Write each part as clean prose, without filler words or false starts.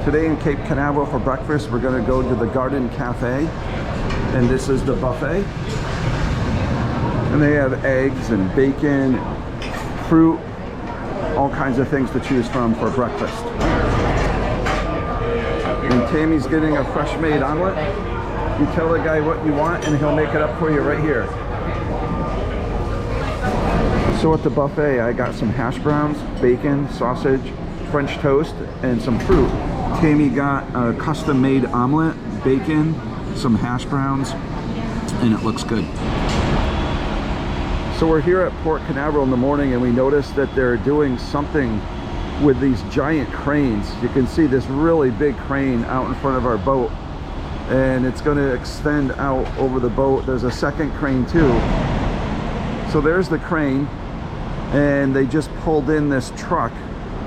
Today in Cape Canaveral for breakfast, we're going to go to the Garden Cafe, and this is the buffet. And they have eggs and bacon, fruit, all kinds of things to choose from for breakfast. And Tammy's getting a fresh made omelet. You tell the guy what you want and he'll make it up for you right here. So at the buffet, I got some hash browns, bacon, sausage, French toast, and some fruit. Tammy got a custom made omelet, bacon, some hash browns, and it looks good. So we're here at Port Canaveral in the morning, and we noticed that they're doing something with these giant cranes. You can see this really big crane out in front of our boat, and it's going to extend out over the boat. There's a second crane too. So there's the crane, and they just pulled in this truck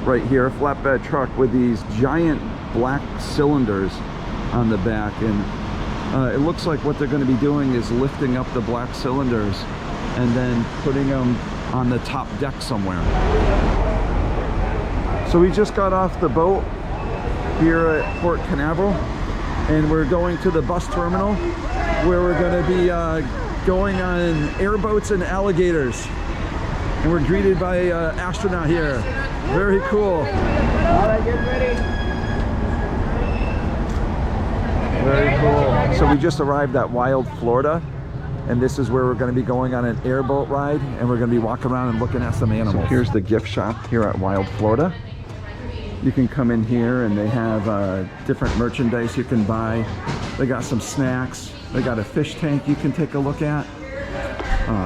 right here, a flatbed truck with these giant black cylinders on the back, and it looks like what they're going to be doing is lifting up the black cylinders and then putting them on the top deck somewhere. So we just got off the boat here at Port Canaveral, and we're going to the bus terminal where we're going to be going on airboats and alligators. And we're greeted by an astronaut here. Very cool. All right, get ready. Very cool. So we just arrived at Wild, Florida, and this is where we're going to be going on an airboat ride, and we're going to be walking around and looking at some animals. So here's the gift shop here at Wild, Florida. You can come in here and they have different merchandise you can buy. They got some snacks. They got a fish tank you can take a look at.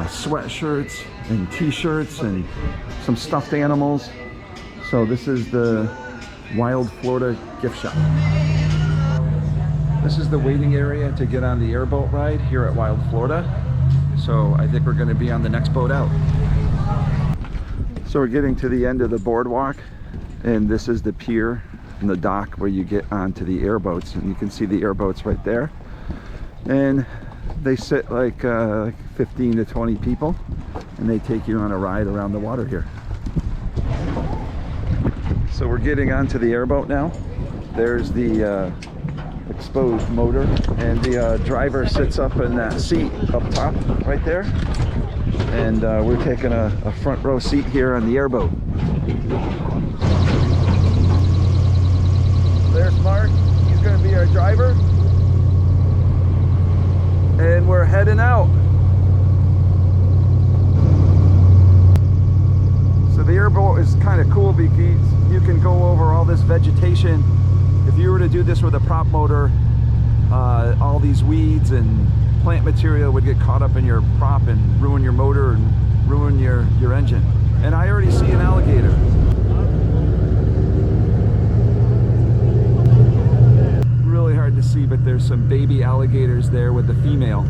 Sweatshirts and t-shirts and some stuffed animals. So this is the Wild, Florida gift shop. This is the waiting area to get on the airboat ride here at Wild, Florida. So I think we're going to be on the next boat out. So we're getting to the end of the boardwalk, and this is the pier and the dock where you get onto the airboats, and you can see the airboats right there. And they sit like 15 to 20 people, and they take you on a ride around the water here. So we're getting onto the airboat now. There's the exposed motor, and the driver sits up in that seat up top right there, and we're taking a front row seat here on the airboat. There's Mark, he's going to be our driver, and we're heading out. So the airboat is kind of cool because you can go over all this vegetation. If you were to do this with a prop motor, all these weeds and plant material would get caught up in your prop and ruin your motor and ruin your engine. And I already see an alligator. Really hard to see, but there's some baby alligators there with the female.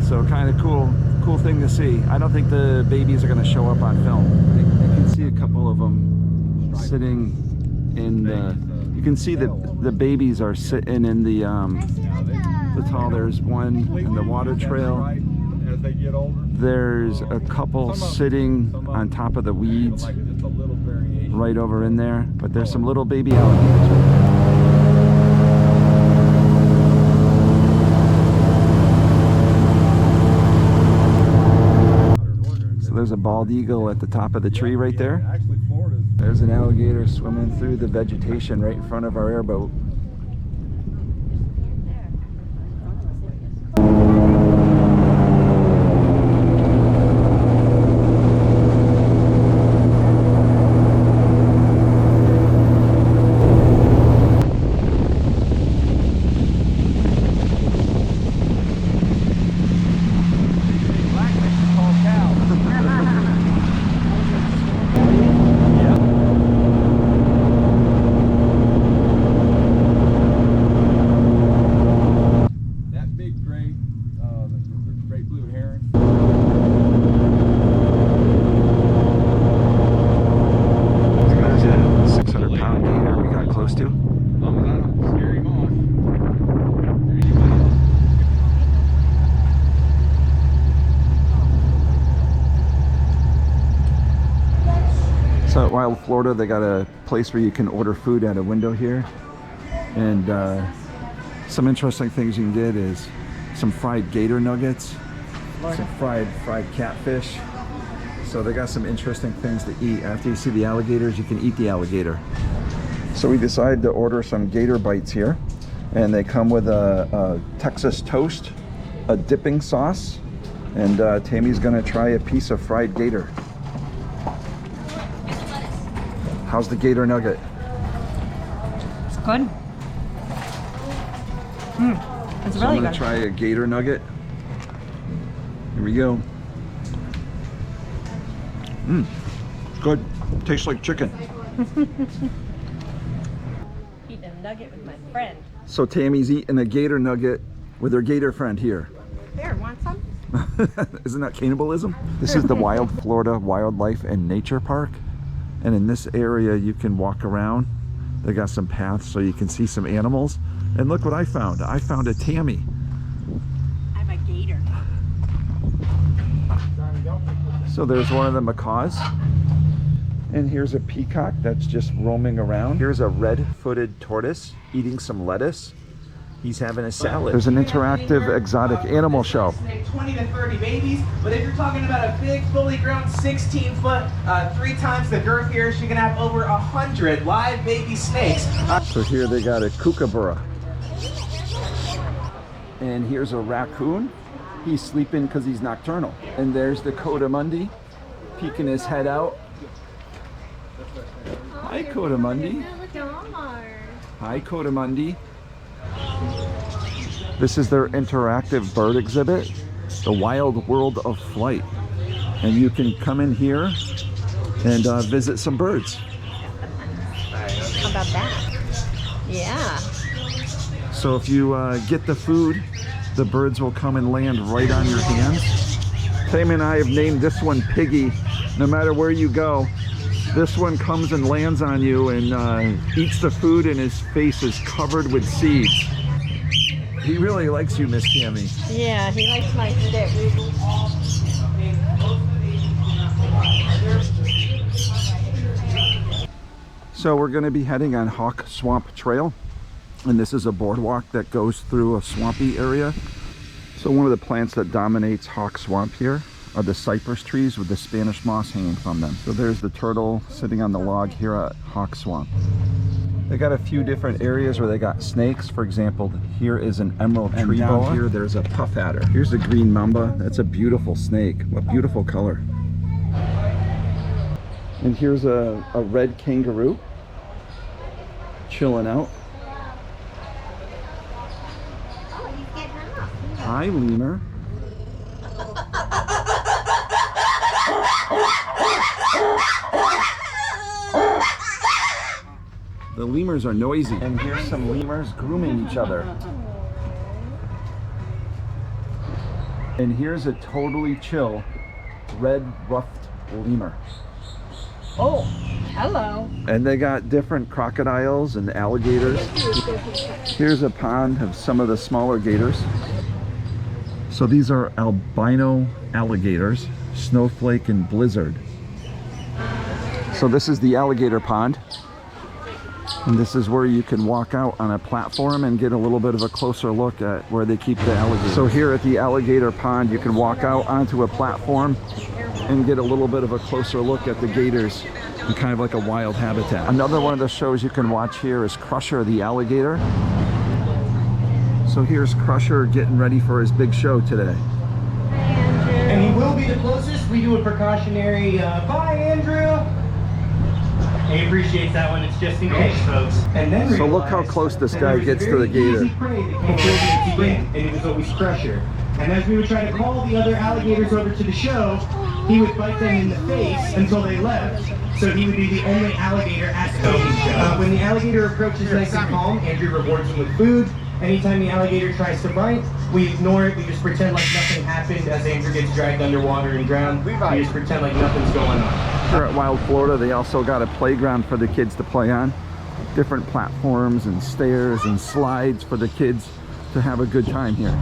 So kind of cool thing to see. I don't think the babies are going to show up on film. You can see a couple of them sitting in the... You can see the babies are sitting in the tall. There's one in the water trail. There's a couple sitting on top of the weeds right over in there. But there's some little baby alligators. So there's a bald eagle at the top of the tree right there. There's an alligator swimming through the vegetation right in front of our airboat. So at Wild Florida, they got a place where you can order food at a window here. And some interesting things you can get is some fried gator nuggets, some fried catfish. So they got some interesting things to eat. After you see the alligators, you can eat the alligator. So we decided to order some gator bites here, and they come with a Texas toast, a dipping sauce, and Tammy's gonna try a piece of fried gator. How's the gator nugget? It's good. It's So really I'm gonna good. try a gator nugget. Here we go. It's good. Tastes like chicken. Eating a nugget with my friend. So Tammy's eating a gator nugget with her gator friend here. There, want some? Isn't that cannibalism? This is the Wild Florida Wildlife and Nature Park. And in this area you can walk around. They got some paths so you can see some animals. And look what I found. I found a Tammy. I'm a gator. So there's one of the macaws. And here's a peacock that's just roaming around. Here's a red-footed tortoise eating some lettuce. He's having a salad. There's an interactive exotic animal show. 20 to 30 babies, but if you're talking about a big, fully grown 16-foot, 3 times the girth here, she can have over 100 live baby snakes. So here they got a kookaburra. And here's a raccoon. He's sleeping because he's nocturnal. And there's the coatimundi peeking his head out. Hi, coatimundi. Hi, coatimundi. This is their interactive bird exhibit, the Wild World of Flight. And you can come in here and visit some birds. How about that? Yeah. So if you get the food, the birds will come and land right on your hands. Tammy and I have named this one Piggy. No matter where you go, this one comes and lands on you and eats the food, and his face is covered with seeds. He really likes you, Miss Tammy. Yeah, he likes my stick. So we're going to be heading on Hawk Swamp Trail, and this is a boardwalk that goes through a swampy area. So one of the plants that dominates Hawk Swamp here are the cypress trees with the Spanish moss hanging from them. So there's the turtle sitting on the log here at Hawk Swamp. They got a few different areas where they got snakes. For example, here is an emerald tree boa. Here there's a puff adder. Here's the green mamba. That's a beautiful snake. What beautiful color. And here's a red kangaroo chilling out. Hi, lemur. The lemurs are noisy. And here's some lemurs grooming each other. And here's a totally chill red ruffed lemur. Oh, hello. And they got different crocodiles and alligators. Here's a pond of some of the smaller gators. So these are albino alligators, snowflake and blizzard. So this is the alligator pond. And this is where you can walk out on a platform and get a little bit of a closer look at where they keep the alligators. So here at the alligator pond, you can walk out onto a platform and get a little bit of a closer look at the gators in kind of like a wild habitat. Another one of the shows you can watch here is Crusher the alligator. So here's Crusher getting ready for his big show today. And he will be the closest. We do a precautionary, bye, Andrew. He appreciates that one. It's just in case, folks. And then So look how close this guy gets to the gator. And it was always Crusher. And as we would try to call the other alligators over to the show, he would bite them in the face until they left. So he would be the only alligator at the show. When the alligator approaches nice and calm, Andrew rewards him with food. Anytime the alligator tries to bite, we ignore it. We just pretend like nothing happened as Andrew gets dragged underwater and drowned. We just pretend like nothing's going on. Here at Wild Florida, they also got a playground for the kids to play on. Different platforms and stairs and slides for the kids to have a good time here.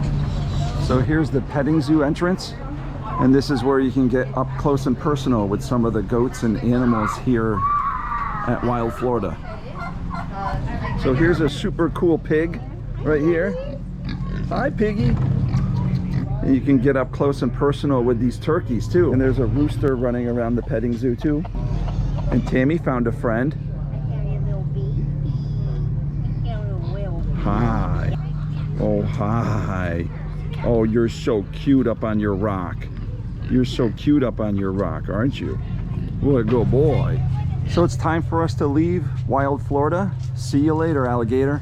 So here's the petting zoo entrance. And this is where you can get up close and personal with some of the goats and animals here at Wild Florida. So here's a super cool pig right here. Hi, piggy. And you can get up close and personal with these turkeys too. And there's a rooster running around the petting zoo too. And Tammy found a friend. Hi. Oh, hi. Oh, you're so cute up on your rock. You're so cute up on your rock, aren't you? What a good boy. So it's time for us to leave Wild Florida. See you later, alligator.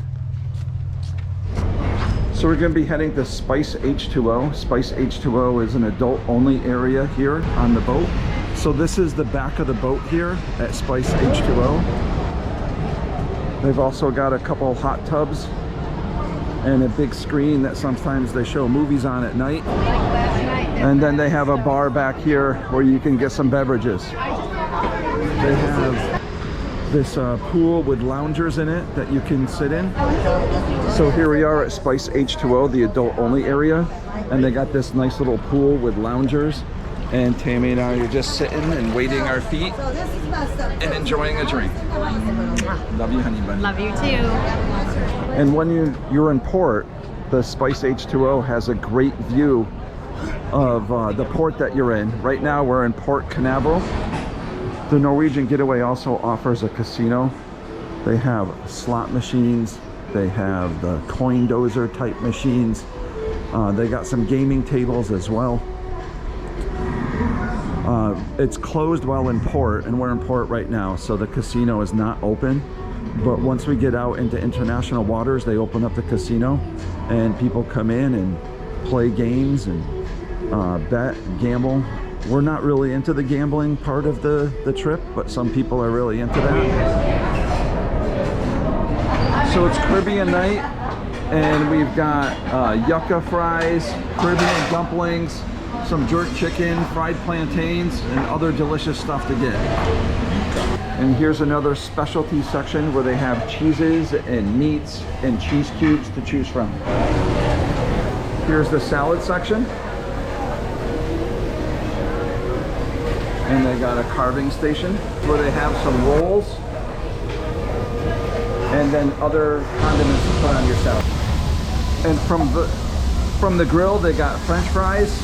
So we're going to be heading to Spice H2O. Spice H2O is an adult-only area here on the boat. So this is the back of the boat here at Spice H2O. They've also got a couple hot tubs and a big screen that sometimes they show movies on at night. And then they have a bar back here where you can get some beverages. They have this pool with loungers in it that you can sit in. So here we are at Spice H2O, the adult only area. And they got this nice little pool with loungers. And Tammy and I are just sitting and waiting our feet and enjoying a drink. Love you, honey bunny. Love you too. And when you're in port, the Spice H2O has a great view of the port that you're in. Right now we're in Port Canaveral. The Norwegian Getaway also offers a casino. They have slot machines. They have the coin dozer type machines. They got some gaming tables as well. It's closed while in port, and we're in port right now, so the casino is not open. But once we get out into international waters, they open up the casino and people come in and play games and bet, gamble. We're not really into the gambling part of the trip, but some people are really into that. So it's Caribbean night, and we've got yucca fries, Caribbean dumplings, some jerk chicken, fried plantains, and other delicious stuff to get. And here's another specialty section where they have cheeses and meats and cheese cubes to choose from. Here's the salad section. And they got a carving station where they have some rolls and then other condiments to put on your salad. And from the grill, they got French fries,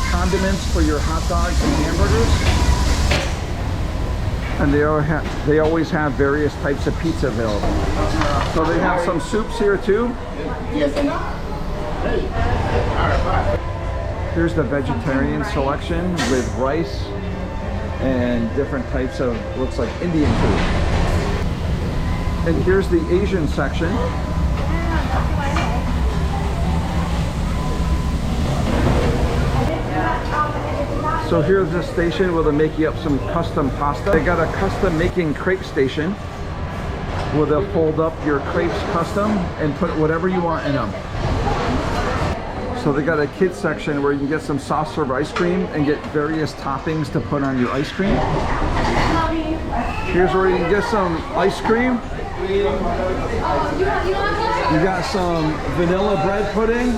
condiments for your hot dogs and hamburgers. And they always have various types of pizza available. So they have some soups here too. Here's the vegetarian selection with rice and different types of, looks like Indian food. And here's the Asian section. So here's the station where they make you up some custom pasta. They got a custom making crepe station where they'll fold up your crepes custom and put whatever you want in them. So they got a kids section where you can get some soft serve ice cream and get various toppings to put on your ice cream. Here's where you can get some ice cream. You got some vanilla bread pudding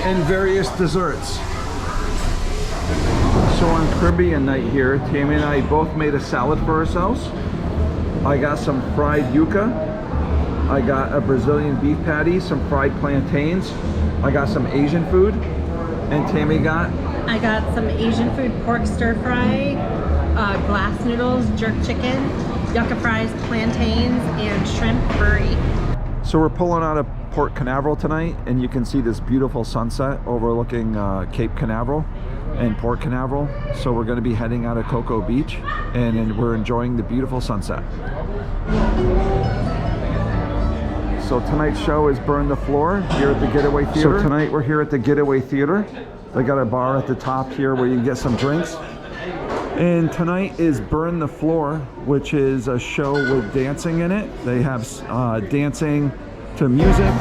and various desserts. So on Caribbean night here, Tammy and I both made a salad for ourselves. I got some fried yuca. I got a Brazilian beef patty, some fried plantains. I got some Asian food. And Tammy got? I got some Asian food, pork stir fry, glass noodles, jerk chicken, yucca fries, plantains, and shrimp curry. So we're pulling out of Port Canaveral tonight, and you can see this beautiful sunset overlooking Cape Canaveral and Port Canaveral. So we're going to be heading out of Cocoa Beach, and we're enjoying the beautiful sunset. So tonight's show is Burn the Floor here at the Getaway Theater. So tonight we're here at the Getaway Theater. They got a bar at the top here where you can get some drinks. And tonight is Burn the Floor, which is a show with dancing in it. They have dancing to music.